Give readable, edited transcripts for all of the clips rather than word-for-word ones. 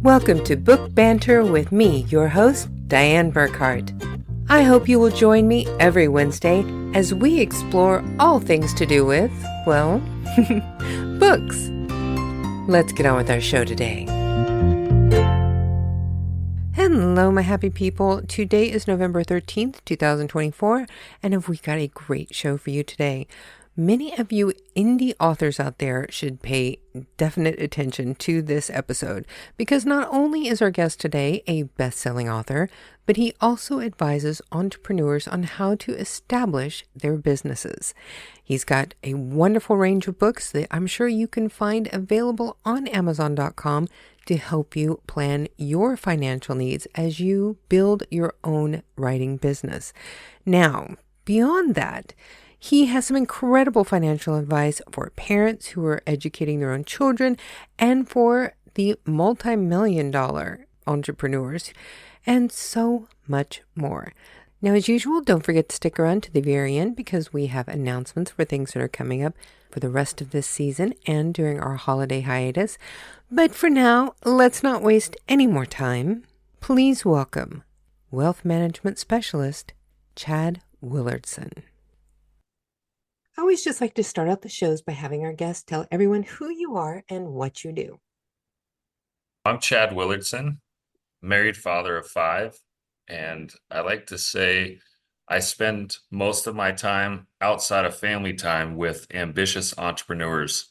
Welcome to Book Banter with me, your host, Dianne Burkhart. I hope you will join me every Wednesday as we explore all things to do with, well, books. Let's get on with our show today. Hello, my happy people. Today is November 13th, 2024, and we got a great show for you today. Many of you indie authors out there should pay definite attention to this episode because not only is our guest today a best-selling author, but he also advises entrepreneurs on how to establish their businesses. He's got a wonderful range of books that I'm sure you can find available on Amazon.com to help you plan your financial needs as you build your own writing business. Now, beyond that, he has some incredible financial advice for parents who are educating their own children and for the multi-million-dollar entrepreneurs and so much more. Now, as usual, don't forget to stick around to the very end because we have announcements for things that are coming up for the rest of this season and during our holiday hiatus. But for now, let's not waste any more time. Please welcome Wealth Management Specialist, Chad Willardson. I always just like to start out the shows by having our guests tell everyone who you are and what you do. I'm Chad Willardson, married father of 5, and I like to say I spend most of my time outside of family time with ambitious entrepreneurs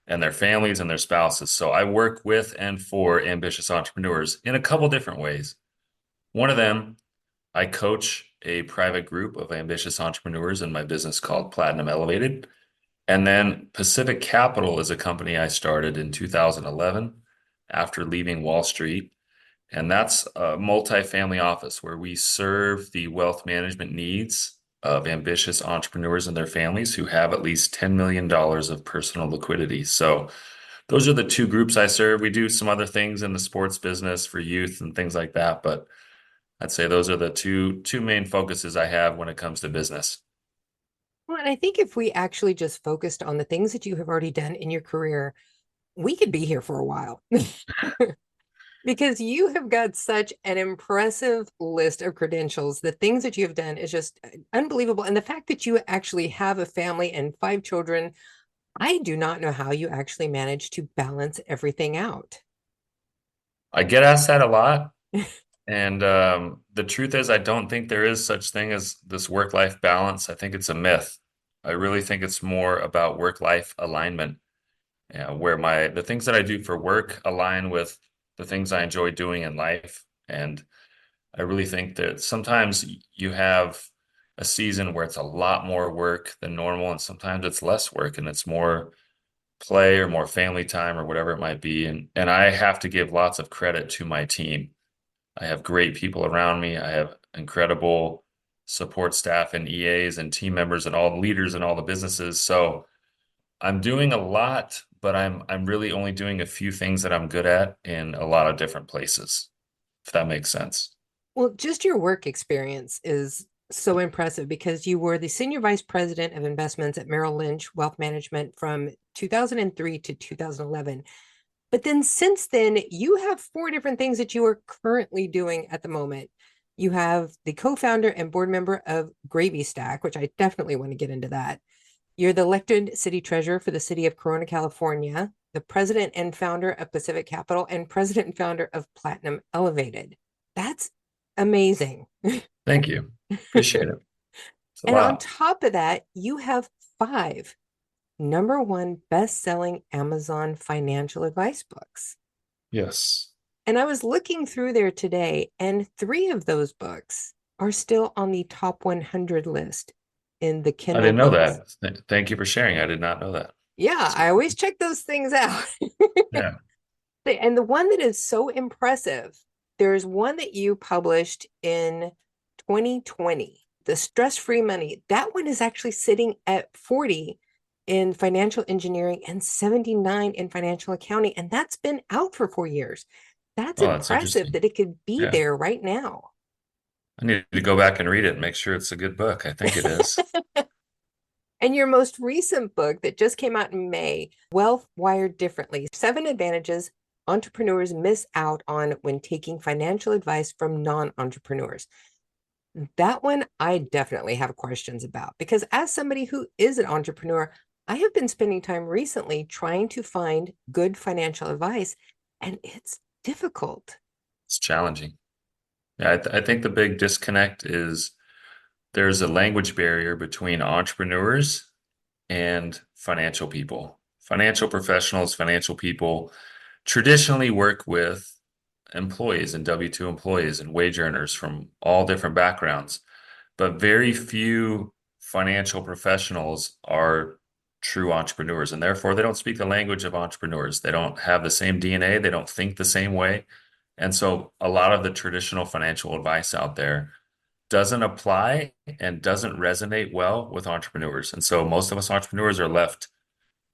and their families and their spouses. So I work with and for ambitious entrepreneurs in a couple different ways. One of them, I coach a private group of ambitious entrepreneurs in my business called Platinum Elevated. And then Pacific Capital is a company I started in 2011 after leaving Wall Street. And that's a multifamily office where we serve the wealth management needs of ambitious entrepreneurs and their families who have at least $10 million of personal liquidity. So those are the two groups I serve. We do some other things in the sports business for youth and things like that, but I'd say those are the two main focuses I have when it comes to business. Well, and I think if we actually just focused on the things that you have already done in your career, we could be here for a while. Because you have got such an impressive list of credentials. The things that you have done is just unbelievable. And the fact that you actually have a family and 5 children, I do not know how you actually manage to balance everything out. I get asked that a lot. And the truth is, I don't think there is such thing as this work-life balance. I think it's a myth. I really think it's more about work-life alignment, where the things that I do for work align with the things I enjoy doing in life. And I really think that sometimes you have a season where it's a lot more work than normal, and sometimes it's less work and it's more play or more family time or whatever it might be. And I have to give lots of credit to my team. I have great people around me. I have incredible support staff and EAs and team members and all the leaders in all the businesses. So I'm doing a lot, but I'm really only doing a few things that I'm good at in a lot of different places, if that makes sense. Well, just your work experience is so impressive because you were the Senior Vice President of Investments at Merrill Lynch Wealth Management from 2003 to 2011. But then since then, you have 4 different things that you are currently doing at the moment. You have the co-founder and board member of Gravy Stack, which I definitely want to get into that. You're the elected city treasurer for the city of Corona, California, the president and founder of Pacific Capital, and president and founder of Platinum Elevated. That's amazing. Thank you. Appreciate it. It's a And on lot. top of that, you have 5 #1 best-selling Amazon financial advice books. Yes. And I was looking through there today, and 3 of those books are still on the top 100 list in the I Kindle didn't know books. that. Thank you for sharing. I did not know that. Yeah, I always check those things out. Yeah. And the one that is so impressive, there's one that you published in 2020, The Stress-Free Money. That one is actually sitting at 40 in financial engineering and 79 in financial accounting. And that's been out for 4 years. That's Oh, that's impressive interesting. that it could be Yeah. there right now. I need to go back and read it and make sure it's a good book. I think it is. And your most recent book that just came out in May, Wealth Wired Differently, 7 Advantages entrepreneurs miss out on when taking financial advice from non-entrepreneurs. That one I definitely have questions about because as somebody who is an entrepreneur, I have been spending time recently trying to find good financial advice, and it's difficult. It's challenging. Yeah, I think the big disconnect is there's a language barrier between entrepreneurs and financial people. Financial professionals, financial people traditionally work with employees and W-2 employees and wage earners from all different backgrounds, but very few financial professionals are true entrepreneurs, and therefore they don't speak the language of entrepreneurs. They don't have the same DNA, they don't think the same way. And so a lot of the traditional financial advice out there doesn't apply and doesn't resonate well with entrepreneurs. And so most of us entrepreneurs are left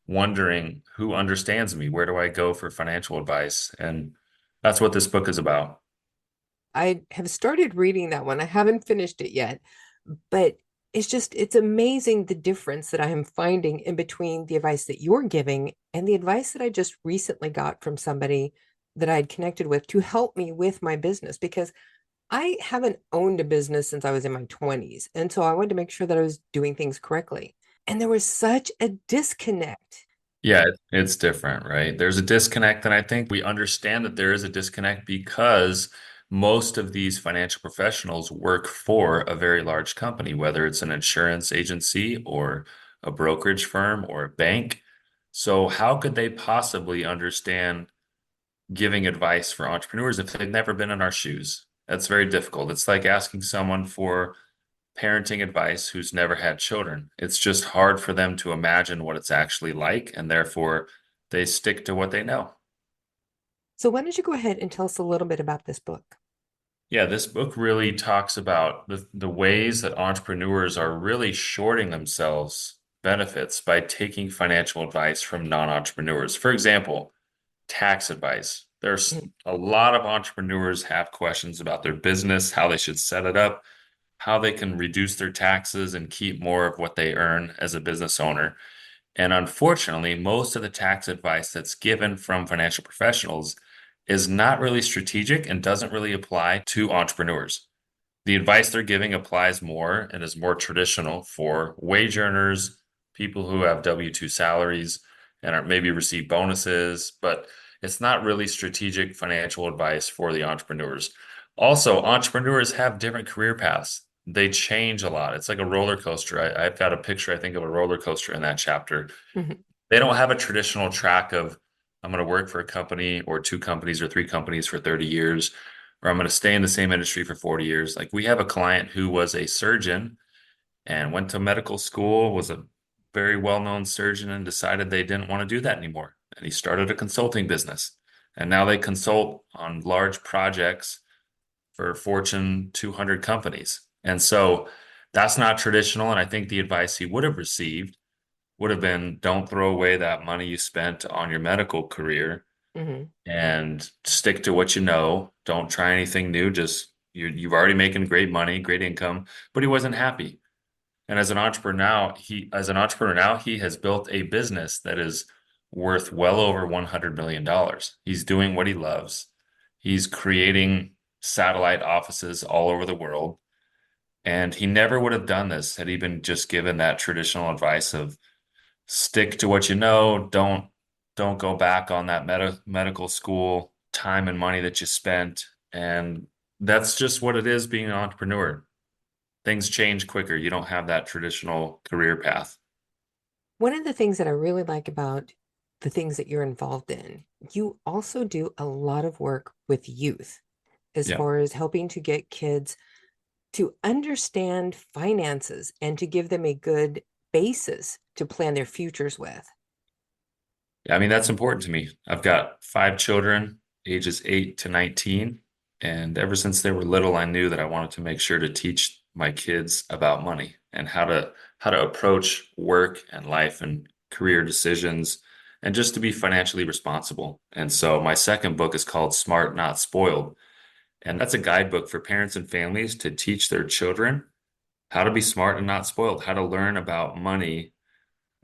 wondering who understands me? Where do I go for financial advice? And that's what this book is about. I have started reading that one. I haven't finished it yet, but it's amazing the difference that I am finding in between the advice that you're giving and the advice that I just recently got from somebody that I'd connected with to help me with my business because I haven't owned a business since I was in my 20s. And so I wanted to make sure that I was doing things correctly. And there was such a disconnect. Yeah, it's different, right? There's a disconnect, and I think we understand that there is a disconnect because most of these financial professionals work for a very large company, whether it's an insurance agency or a brokerage firm or a bank. So how could they possibly understand giving advice for entrepreneurs if they've never been in our shoes? That's very difficult. It's like asking someone for parenting advice who's never had children. It's just hard for them to imagine what it's actually like, and therefore they stick to what they know. So why don't you go ahead and tell us a little bit about this book? Yeah, this book really talks about the ways that entrepreneurs are really shorting themselves benefits by taking financial advice from non-entrepreneurs. For example, tax advice. There's Mhm. a lot of entrepreneurs have questions about their business, how they should set it up, how they can reduce their taxes and keep more of what they earn as a business owner. And unfortunately, most of the tax advice that's given from financial professionals is not really strategic and doesn't really apply to entrepreneurs. The advice they're giving applies more and is more traditional for wage earners, people who have W-2 salaries and are maybe receive bonuses, but it's not really strategic financial advice for the entrepreneurs. Also, entrepreneurs have different career paths. They change a lot. It's like a roller coaster. I've got a picture, I think, of a roller coaster in that chapter. Mhm. They don't have a traditional track of, I'm going to work for a company or two companies or three companies for 30 years, or I'm going to stay in the same industry for 40 years. Like we have a client who was a surgeon and went to medical school, was a very well-known surgeon and decided they didn't want to do that anymore. And he started a consulting business. And now they consult on large projects for Fortune 200 companies. And so that's not traditional. And I think the advice he would have received would have been don't throw away that money you spent on your medical career Mhm. and stick to what you know. Don't try anything new. Just you've already making great money, great income, but he wasn't happy. And as an entrepreneur now, he has built a business that is worth well over $100 million. He's doing what he loves. He's creating satellite offices all over the world. And he never would have done this had he been just given that traditional advice of stick to what you know. Don't go back on that medical school time and money that you spent. And that's just what it is being an entrepreneur. Things change quicker. You don't have that traditional career path. One of the things that I really like about the things that you're involved in, you also do a lot of work with youth as Yeah. far as helping to get kids to understand finances and to give them a good basis to plan their futures with. I mean, that's important to me. I've got five children, ages 8 to 19. And ever since they were little, I knew that I wanted to make sure to teach my kids about money and how to approach work and life and career decisions and just to be financially responsible. And so my second book is called Smart Not Spoiled. And that's a guidebook for parents and families to teach their children how to be smart and not spoiled, how to learn about money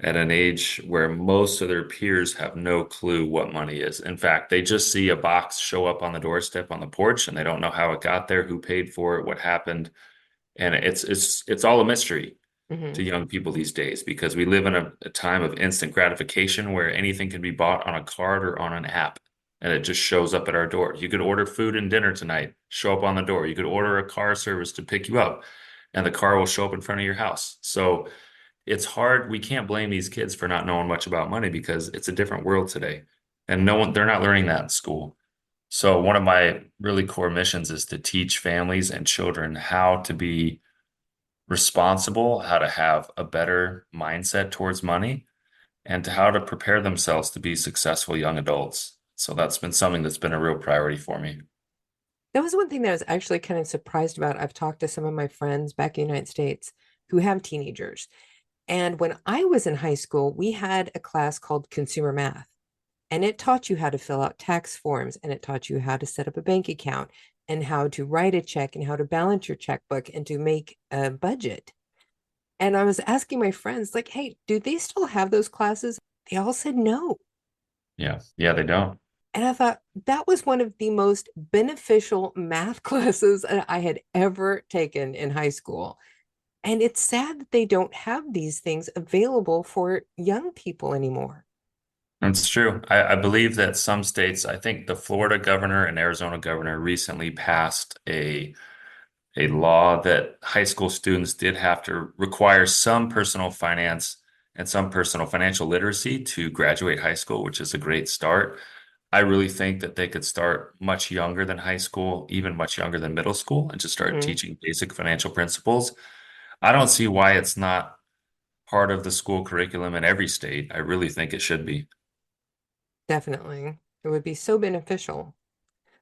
at an age where most of their peers have no clue what money is. In fact, they just see a box show up on the doorstep on the porch and they don't know how it got there, who paid for it, what happened. And it's all a mystery Hmm. to young people these days because we live in a time of instant gratification where anything can be bought on a card or on an app and it just shows up at our door. You could order food and dinner tonight, show up on the door. You could order a car service to pick you up and the car will show up in front of your house. So it's hard. We can't blame these kids for not knowing much about money because it's a different world today. And no one, they're not learning that in school. So one of my really core missions is to teach families and children how to be responsible, how to have a better mindset towards money, and to how to prepare themselves to be successful young adults. So that's been something that's been a real priority for me. That was one thing that I was actually kind of surprised about. I've talked to some of my friends back in the United States who have teenagers. And when I was in high school, we had a class called Consumer Math, and it taught you how to fill out tax forms, and it taught you how to set up a bank account and how to write a check and how to balance your checkbook and to make a budget. And I was asking my friends, like, hey, do they still have those classes? They all said no. Yeah. Yeah, they don't. And I thought that was one of the most beneficial math classes I had ever taken in high school. And it's sad that they don't have these things available for young people anymore. It's true. I believe that some states, I think the Florida governor and Arizona governor recently passed a law that high school students did have to require some personal finance and some personal financial literacy to graduate high school, which is a great start. I really think that they could start much younger than high school, even much younger than middle school, and just start Hmm. teaching basic financial principles. I don't see why it's not part of the school curriculum in every state. I really think it should be. Definitely. It would be so beneficial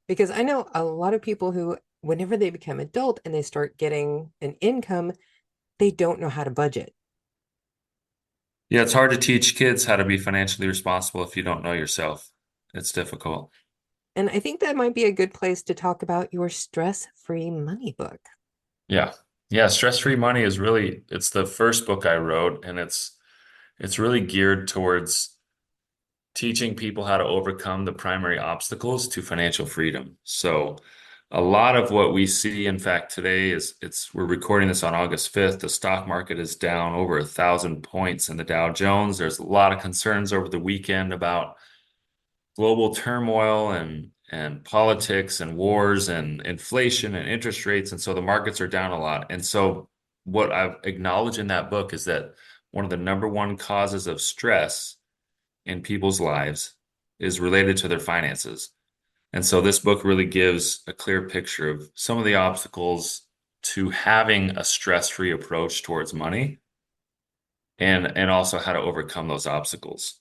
because I know a lot of people who, whenever they become adult and they start getting an income, they don't know how to budget. Yeah, it's hard to teach kids how to be financially responsible if you don't know yourself. It's difficult. And I think that might be a good place to talk about your stress-free money book. Yeah. Yeah, Stress-Free Money is really it's the first book I wrote and it's really geared towards teaching people how to overcome the primary obstacles to financial freedom. So a lot of what we see, in fact, today is we're recording this on August 5th. The stock market is down over 1,000 points in the Dow Jones. There's a lot of concerns over the weekend about global turmoil and politics and wars and inflation and interest rates. And so the markets are down a lot. And so what I've acknowledged in that book is that one of the number one causes of stress in people's lives is related to their finances. And so this book really gives a clear picture of some of the obstacles to having a stress-free approach towards money and also how to overcome those obstacles.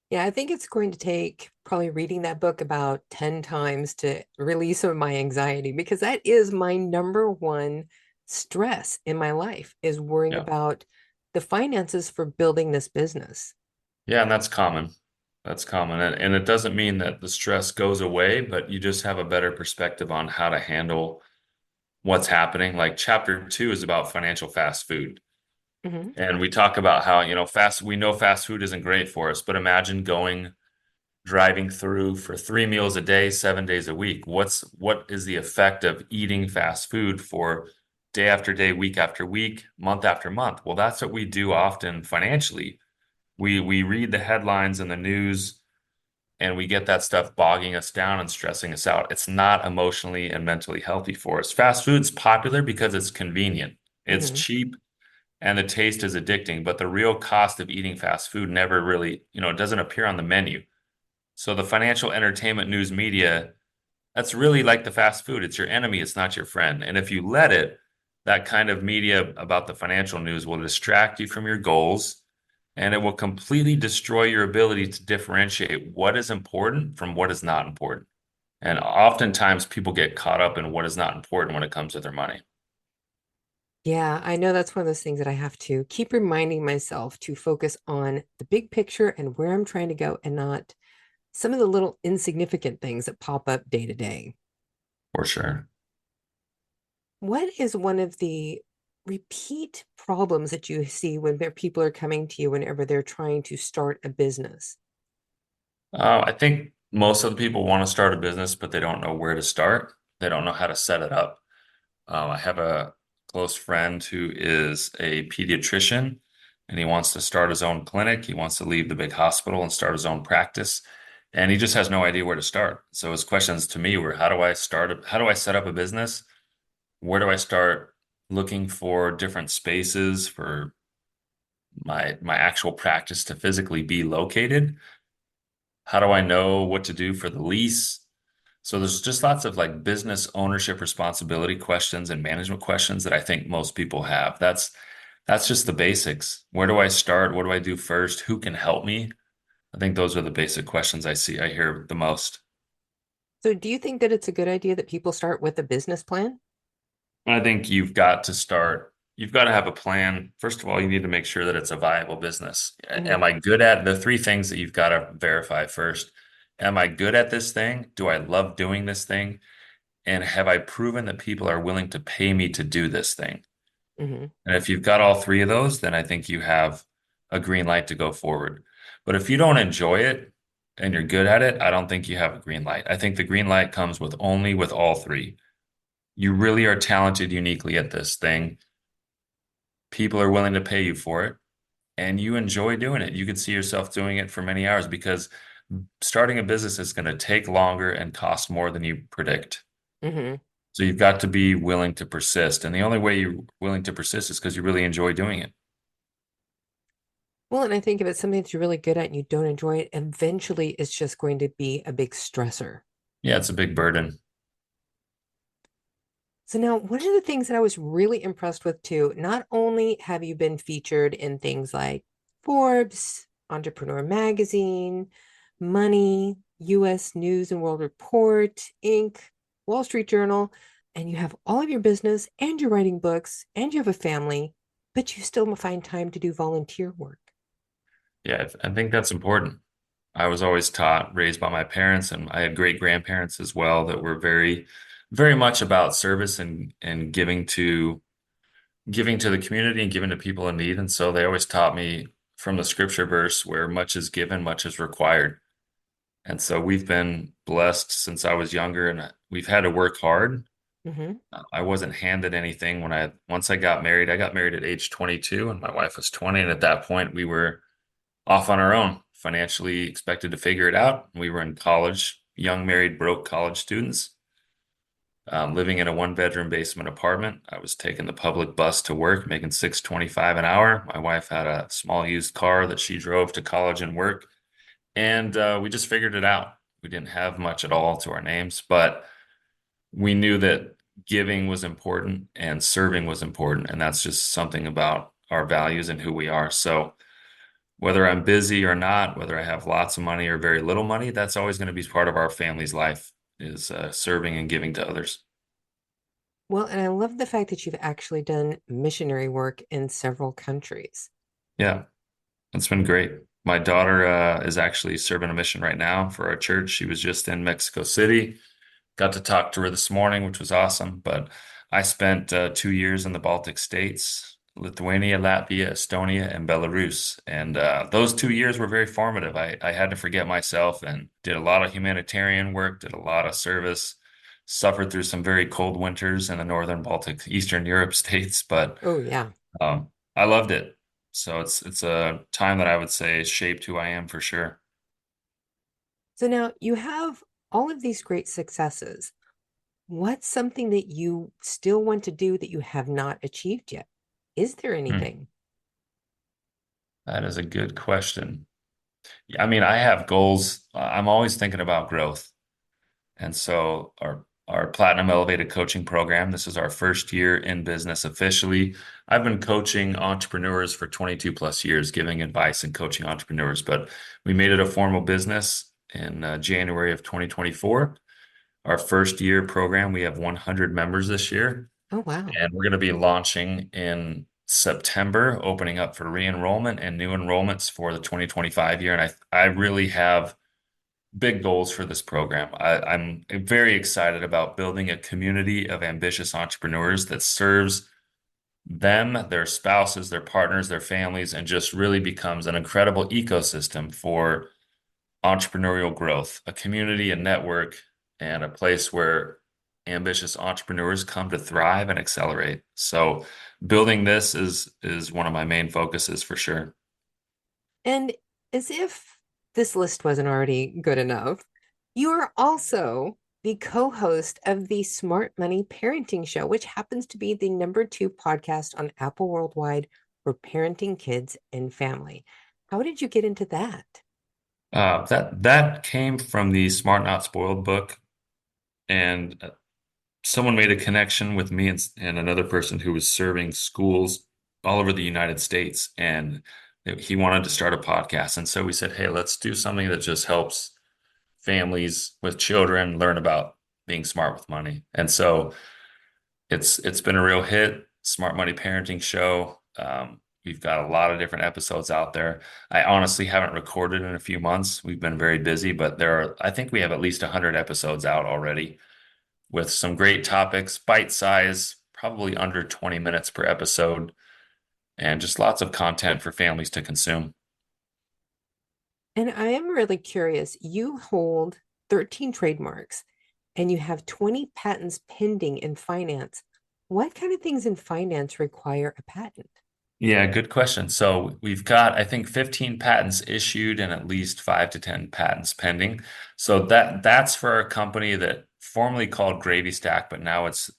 Yeah, I think it's going to take probably reading that book about 10 times to release some of my anxiety because that is my number one stress in my life is worrying Yeah. about the finances for building this business. Yeah, and that's common. That's common. And it doesn't mean that the stress goes away, but you just have a better perspective on how to handle what's happening. Like chapter 2 is about financial fast food. Hmm. And we talk about how, we know fast food isn't great for us, but imagine driving through for 3 meals a day, 7 days a week. What is the effect of eating fast food for day after day, week after week, month after month? Well, that's what we do often financially. We read the headlines in the news and we get that stuff bogging us down and stressing us out. It's not emotionally and mentally healthy for us. Fast food's popular because it's convenient. It's Hmm. cheap and the taste is addicting, but the real cost of eating fast food never really, it doesn't appear on the menu. So the financial entertainment news media, that's really like the fast food. It's your enemy, it's not your friend. And if you let it, that kind of media about the financial news will distract you from your goals and it will completely destroy your ability to differentiate what is important from what is not important. And oftentimes people get caught up in what is not important when it comes to their money. Yeah, I know that's one of those things that I have to keep reminding myself to focus on the big picture and where I'm trying to go and not some of the little insignificant things that pop up day to day. For sure. What is one of the repeat problems that you see when people are coming to you whenever they're trying to start a business? I think most of the people want to start a business, but they don't know where to start. They don't know how to set it up. I have a close friend who is a pediatrician and he wants to start his own clinic. He wants to leave the big hospital and start his own practice. And he just has no idea where to start. So his questions to me were, how do I set up a business? Where do I start looking for different spaces for my actual practice to physically be located? How do I know what to do for the lease? So there's just lots of like business ownership responsibility questions and management questions that I think most people have. That's just the basics. Where do I start? What do I do first? Who can help me? I think those are the basic questions I hear the most. So, do you think that it's a good idea that people start with a business plan? I think you've got to have a plan. First of all, you need to make sure that it's a viable business. Hmm. Am I good at the three things that you've got to verify first? Am I good at this thing? Do I love doing this thing? And have I proven that people are willing to pay me to do this thing? Hmm. And if you've got all three of those, then I think you have a green light to go forward. But if you don't enjoy it and you're good at it, I don't think you have a green light. I think the green light comes with only with all three. You really are talented uniquely at this thing. People are willing to pay you for it, and you enjoy doing it. You could see yourself doing it for many hours because starting a business is going to take longer and cost more than you predict. Hmm. So you've got to be willing to persist. And the only way you're willing to persist is because you really enjoy doing it. Well, and I think if it's something that you're really good at and you don't enjoy it, eventually it's just going to be a big stressor. Yeah, it's a big burden. So now, one of the things that I was really impressed with too, not only have you been featured in things like Forbes, Entrepreneur Magazine, Money, US News and World Report, Inc., Wall Street Journal, and you have all of your business and you're writing books and you have a family, but you still find time to do volunteer work. Yeah, I think that's important. I was always taught, raised by my parents, and I had great grandparents as well that were very, very much about service and giving to the community and giving to people in need. And so they always taught me from the scripture verse where much is given, much is required. And so we've been blessed since I was younger, and we've had to work hard. Hmm. I wasn't handed anything once I got married. I got married at age 22 and my wife was 20. And at that point, we were off on our own, financially expected to figure it out. We were in college, young, married, broke college students, living in a one-bedroom basement apartment. I was taking the public bus to work, making $6.25 an hour. My wife had a small used car that she drove to college and work, and we just figured it out. We didn't have much at all to our names, but we knew that giving was important and serving was important, and that's just something about our values and who we are. So whether I'm busy or not, whether I have lots of money or very little money, that's always going to be part of our family's life is serving and giving to others. Well, and I love the fact that you've actually done missionary work in several countries. Yeah, it's been great. My daughter is actually serving a mission right now for our church. She was just in Mexico City. Got to talk to her this morning, which was awesome. But I spent 2 years in the Baltic states, Lithuania, Latvia, Estonia, and Belarus. And those 2 years were very formative. I had to forget myself and did a lot of humanitarian work, did a lot of service, suffered through some very cold winters in the northern Baltic, Eastern Europe states, but Oh, yeah. I loved it. So it's a time that I would say shaped who I am for sure. So now you have all of these great successes. What's something that you still want to do that you have not achieved yet? Is there Hmm. anything? That is a good question. I mean, I have goals. I'm always thinking about growth. And so our Platinum Elevated Coaching Program, this is our first year in business officially. I've been coaching entrepreneurs for 22 plus years, giving advice and coaching entrepreneurs, but we made it a formal business in January of 2024. Our first year program, we have 100 members this year, Oh, wow. and we're going to be launching in September, opening up for re-enrollment and new enrollments for the 2025 year. And I really have big goals for this program. I'm very excited about building a community of ambitious entrepreneurs that serves them, their spouses, their partners, their families, and just really becomes an incredible ecosystem for entrepreneurial growth, a community, a network, and a place where ambitious entrepreneurs come to thrive and accelerate. So building this is one of my main focuses for sure. And as if this list wasn't already good enough, you are also the co-host of the Smart Money Parenting Show, which happens to be the #2 podcast on Apple Worldwide for parenting kids and family. How did you get into that? That came from the Smart Not Spoiled book, and someone made a connection with me and another person who was serving schools all over the United States, and he wanted to start a podcast. And so we said, hey, let's do something that just helps families with children learn about being smart with money. And so it's been a real hit, Smart Money Parenting Show. We've got a lot of different episodes out there. I honestly haven't recorded in a few months. We've been very busy, but I think we have at least 100 episodes out already with some great topics, bite size, probably under 20 minutes per episode, and just lots of content for families to consume. And I am really curious. You hold 13 trademarks and you have 20 patents pending in finance. What kind of things in finance require a patent? Yeah, good question. So we've got, I think, 15 patents issued and at least 5 to 10 patents pending. So that's for a company that formerly called Gravy Stack, but now it's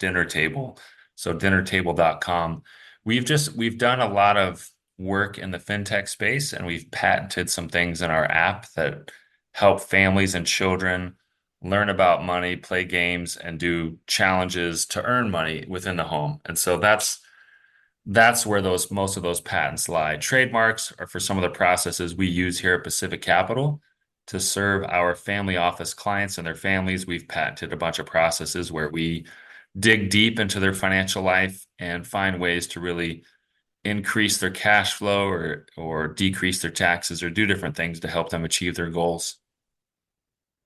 Dinner Table. So dinnertable.com. We've done a lot of work in the fintech space, and we've patented some things in our app that help families and children learn about money, play games, and do challenges to earn money within the home. And so that's where those most of those patents lie. Trademarks are for some of the processes we use here at Pacific Capital to serve our family office clients and their families. We've patented a bunch of processes where we dig deep into their financial life and find ways to really increase their cash flow or decrease their taxes or do different things to help them achieve their goals.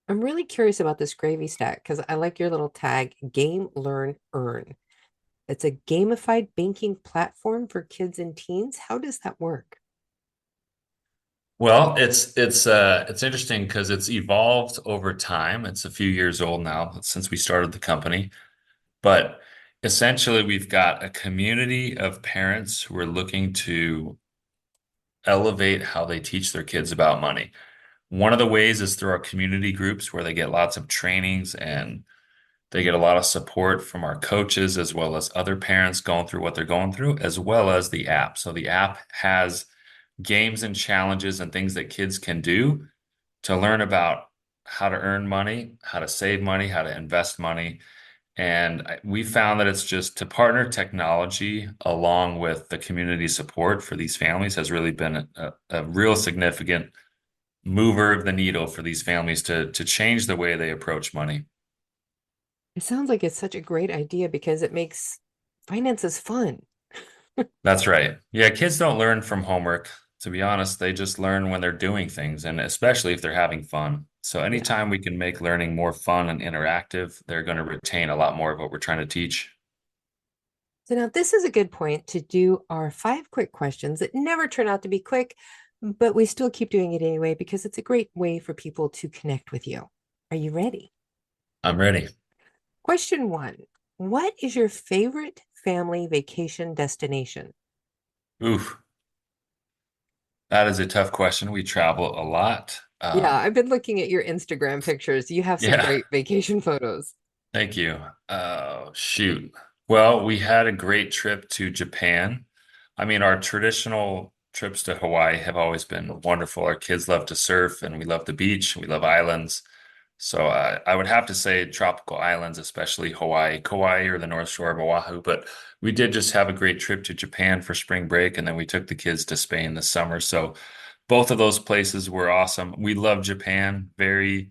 I'm really curious about this gravy stack because I like your little tag, game, learn, earn. It's a gamified banking platform for kids and teens. How does that work? Well, it's interesting because it's evolved over time. It's a few years old now since we started the company. But essentially, we've got a community of parents who are looking to elevate how they teach their kids about money. One of the ways is through our community groups where they get lots of trainings and they get a lot of support from our coaches as well as other parents going through what they're going through, as well as the app. So the app has games and challenges and things that kids can do to learn about how to earn money, how to save money, how to invest money. And we found that it's just to partner technology along with the community support for these families has really been a real significant mover of the needle for these families to change the way they approach money. It sounds like it's such a great idea because it makes finances fun. That's right. Yeah, kids don't learn from homework. To be honest, they just learn when they're doing things, and especially if they're having fun. So Yeah. anytime we can make learning more fun and interactive, they're going to retain a lot more of what we're trying to teach. So now this is a good point to do our 5 quick questions that never turn out to be quick, but we still keep doing it anyway because it's a great way for people to connect with you. Are you ready? I'm ready. Question 1. What is your favorite family vacation destination? Oof, that is a tough question. We travel a lot. Yeah, I've been looking at your Instagram pictures. You have some Yeah, great vacation photos. thank you. Shoot. Well, we had a great trip to Japan. I mean, our traditional trips to Hawaii have always been wonderful. Our kids love to surf and we love the beach. We love islands. So I would have to say tropical islands, especially Hawaii, Kauai, or the North Shore of Oahu. But we did just have a great trip to Japan for spring break, and then we took the kids to Spain this summer. So both of those places were awesome. We love Japan. Very,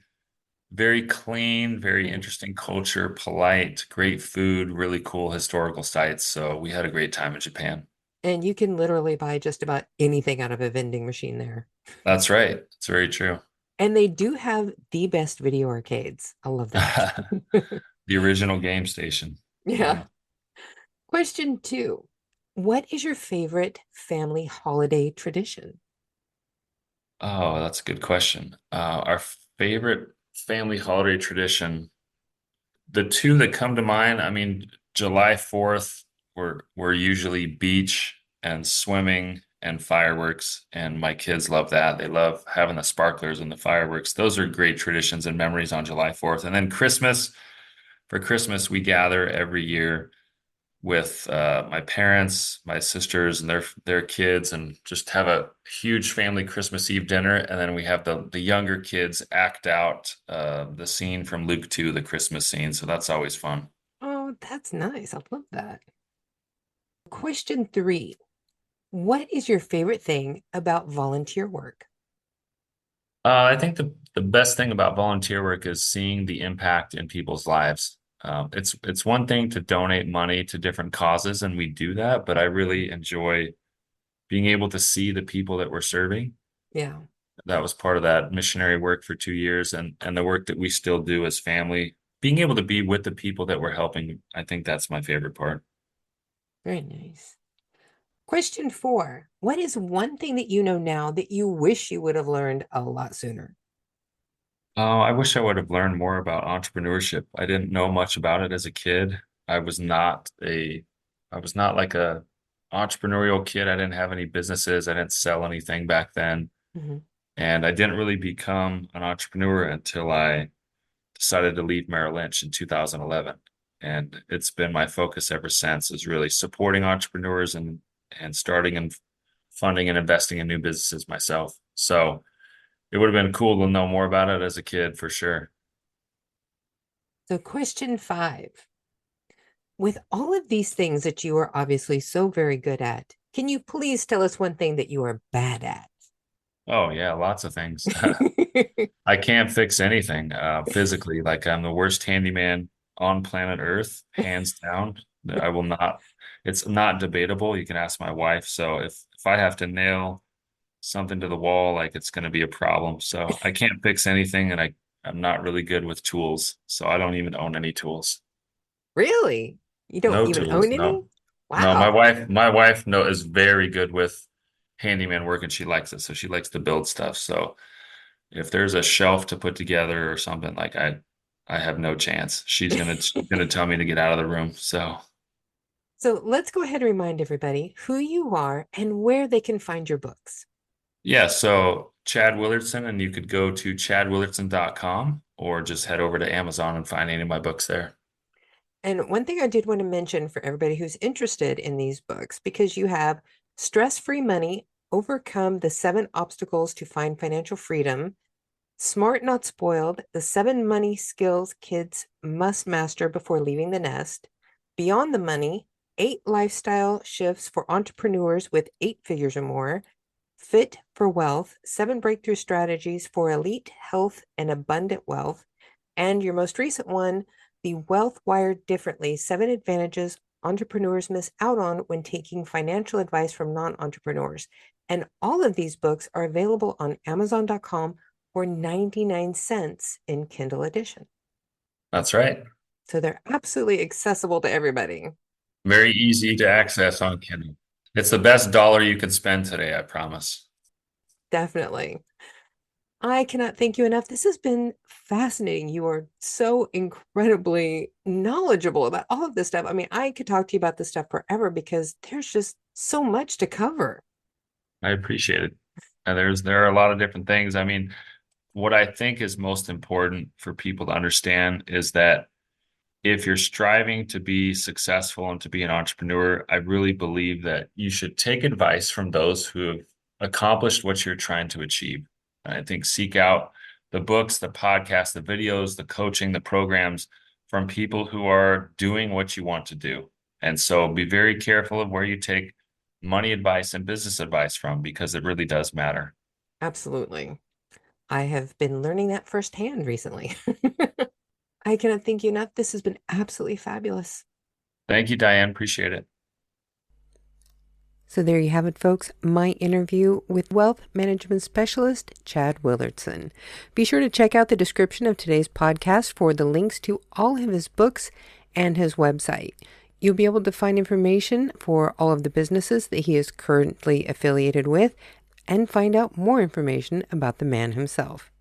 very clean, very Mm. interesting culture, polite, great food, really cool historical sites. So we had a great time in Japan. And you can literally buy just about anything out of a vending machine there. That's right. It's very true. And they do have the best video arcades. I love that. The original game station. Yeah. Yeah. Question 2. What is your favorite family holiday tradition? Oh, that's a good question. Our favorite family holiday tradition, the two that come to mind, I mean, July 4th, we're usually beach and swimming and fireworks, and my kids love that. They love having the sparklers and the fireworks. Those are great traditions and memories on July 4th. And then Christmas, for Christmas, we gather every year with my parents, my sisters, and their kids, and just have a huge family Christmas Eve dinner. And then we have the younger kids act out the scene from Luke 2, the Christmas scene. So that's always fun. Oh, that's nice. I love that. Question 3. What is your favorite thing about volunteer work? I think the best thing about volunteer work is seeing the impact in people's lives. It's one thing to donate money to different causes, and we do that, but I really enjoy being able to see the people that we're serving. Yeah, That was part of that missionary work for 2 years, and the work that we still do as family. Being able to be with the people that we're helping, I think that's my favorite part. very nice. Question 4. What is one thing that you know now that you wish you would have learned a lot sooner? Oh, I wish I would have learned more about entrepreneurship. I didn't know much about it as a kid. I was not a, I was not like a entrepreneurial kid. I didn't have any businesses. I didn't sell anything back then. Mhm. And I didn't really become an entrepreneur until I decided to leave Merrill Lynch in 2011. And it's been my focus ever since is really supporting entrepreneurs and starting and funding and investing in new businesses myself. So it would have been cool to know more about it as a kid for sure. So, question 5. With all of these things that you are obviously so very good at, can you please tell us one thing that you are bad at? Oh yeah, lots of things. I can't fix anything physically. Like I'm the worst handyman on planet Earth, hands down. I will not. It's not debatable. You can ask my wife. So if I have to nail something to the wall, like it's going to be a problem. So I can't fix anything, and I'm not really good with tools. So I don't even own any tools. Really? You don't No even tools. own any? No, no. My Wow. wife, my wife, no, is very good with handyman work, and she likes it. So she likes to build stuff. So if there's a shelf to put together or something, like I have no chance. She's gonna tell me to get out of the room. So So let's go ahead and remind everybody who you are and where they can find your books. yeah, so Chad Willardson, and you could go to chadwillardson.com or just head over to Amazon and find any of my books there. And one thing I did want to mention for everybody who's interested in these books, because you have Stress-Free Money, Overcome the 7 Obstacles to Find Financial Freedom, Smart Not Spoiled, the 7 Money Skills Kids Must Master Before Leaving the Nest, Beyond the Money, 8 Lifestyle Shifts for Entrepreneurs with 8 Figures or More, Fit for Wealth, 7 Breakthrough Strategies for Elite Health and Abundant Wealth, and your most recent one, The Wealth Wired Differently, 7 Advantages Entrepreneurs Miss Out on When Taking Financial Advice from Non-Entrepreneurs. And all of these books are available on Amazon.com for 99 cents in Kindle edition. That's right. So they're absolutely accessible to everybody. Very easy to access on Kindle. It's the best dollar you can spend today, I promise. Definitely. I cannot thank you enough. This has been fascinating. You are so incredibly knowledgeable about all of this stuff. I mean, I could talk to you about this stuff forever because there's just so much to cover. I appreciate it. And there are a lot of different things. I mean, what I think is most important for people to understand is that if you're striving to be successful and to be an entrepreneur, I really believe that you should take advice from those who have accomplished what you're trying to achieve. I think seek out the books, the podcasts, the videos, the coaching, the programs from people who are doing what you want to do. And so be very careful of where you take money advice and business advice from because it really does matter. Absolutely. I have been learning that firsthand recently. I cannot thank you enough. This has been absolutely fabulous. Thank you, Diane. Appreciate it. So there you have it, folks. My interview with wealth management specialist Chad Willardson. Be sure to check out the description of today's podcast for the links to all of his books and his website. You'll be able to find information for all of the businesses that he is currently affiliated with and find out more information about the man himself.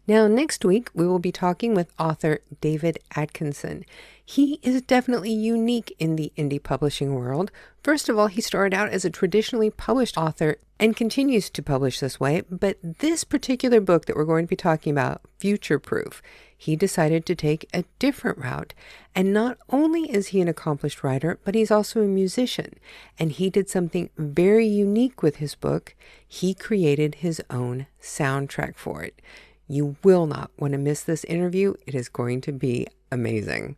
Now, next week, we will be talking with author David Atkinson. He is definitely unique in the indie publishing world. First of all, he started out as a traditionally published author and continues to publish this way, but this particular book that we're going to be talking about, Future Proof, he decided to take a different route. And not only is he an accomplished writer, but he's also a musician. And he did something very unique with his book. He created his own soundtrack for it. You will not want to miss this interview. It is going to be amazing.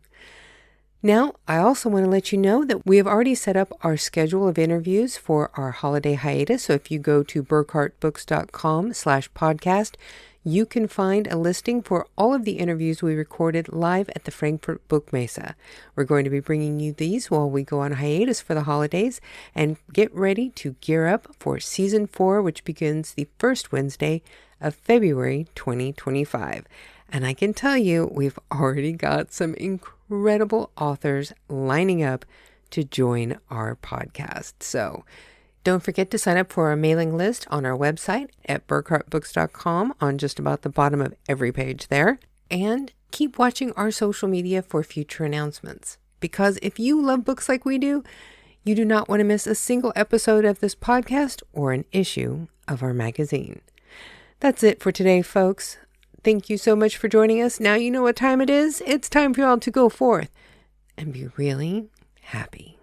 Now, I also want to let you know that we have already set up our schedule of interviews for our holiday hiatus. So if you go to burkhartbooks.com/podcast, you can find a listing for all of the interviews we recorded live at the Frankfurt Book Mesa. We're going to be bringing you these while we go on hiatus for the holidays, and get ready to gear up for Season 4, which begins the first Wednesday of February 2025. And I can tell you, we've already got some incredible authors lining up to join our podcast. So don't forget to sign up for our mailing list on our website at burkhartbooks.com on just about the bottom of every page there. And keep watching our social media for future announcements. Because if you love books like we do, you do not want to miss a single episode of this podcast or an issue of our magazine. That's it for today, folks. Thank you so much for joining us. Now you know what time it is. It's time for y'all to go forth and be really happy.